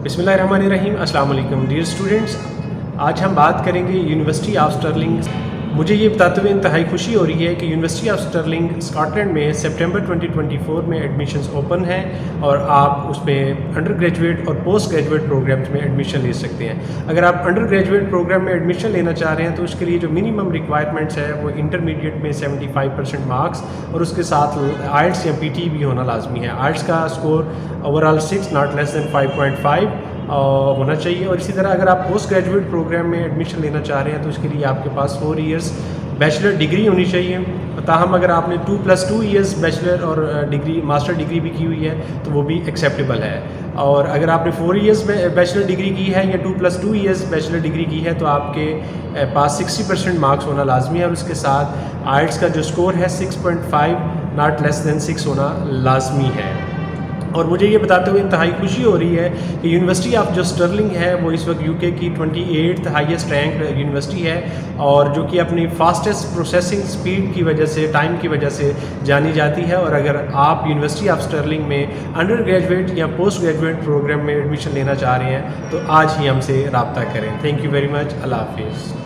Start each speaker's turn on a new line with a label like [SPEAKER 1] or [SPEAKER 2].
[SPEAKER 1] बिस्मिल्लाहिर्रहमानिर्रहीम। अस्सलाम वालेकुम डियर स्टूडेंट्स, आज हम बात करेंगे यूनिवर्सिटी ऑफ स्टर्लिंग। मुझे ये बताते हुए इंतहाई खुशी हो रही है कि यूनिवर्सिटी ऑफ स्टर्लिंग स्कॉटलैंड में सितंबर 2024 में एडमिशन्स ओपन हैं और आप उसमें अंडर ग्रेजुएट और पोस्ट ग्रेजुएट प्रोग्राम्स में एडमिशन ले सकते हैं। अगर आप अंडर ग्रेजुएट प्रोग्राम में एडमिशन लेना चाह रहे हैं तो उसके लिए जो मिनिमम रिक्वायरमेंट्स है वो इंटरमीडिएट में 75% मार्क्स और उसके साथ आइल्स या पीटी भी होना लाजमी है। आइल्स का score overall 6 not less than 5.5 होना चाहिए। और इसी तरह अगर आप पोस्ट ग्रेजुएट प्रोग्राम में एडमिशन लेना चाह रहे हैं तो उसके लिए आपके पास 4 इयर्स बैचलर डिग्री होनी चाहिए। ताहम अगर आपने 2+2 इयर्स बैचलर और डिग्री मास्टर डिग्री भी की हुई है तो वो भी एक्सेप्टेबल है। और अगर आपने 4 इयर्स बैचलर डिग्री की है या 2+2 इयर्स बैचलर डिग्री की है तो आपके पास 60% मार्क्स होना लाजमी है और उसके साथ आइल्स का जो स्कोर है 6.5 नॉट लेस दैन 6 होना लाजमी है। और मुझे ये बताते हुए इंतहाई खुशी हो रही है कि यूनिवर्सिटी ऑफ जो स्टर्लिंग है वो इस वक्त यूके की 28th हाईएस्ट रैंक यूनिवर्सिटी है और जो कि अपनी फास्टेस्ट प्रोसेसिंग स्पीड की वजह से टाइम की वजह से जानी जाती है। और अगर आप यूनिवर्सिटी ऑफ स्टर्लिंग में अंडर ग्रेजुएट या पोस्ट ग्रेजुएट प्रोग्राम में एडमिशन लेना चाह रहे हैं तो आज ही हमसे रब्ता करें। Thank you very much. अल्लाह हाफिज़।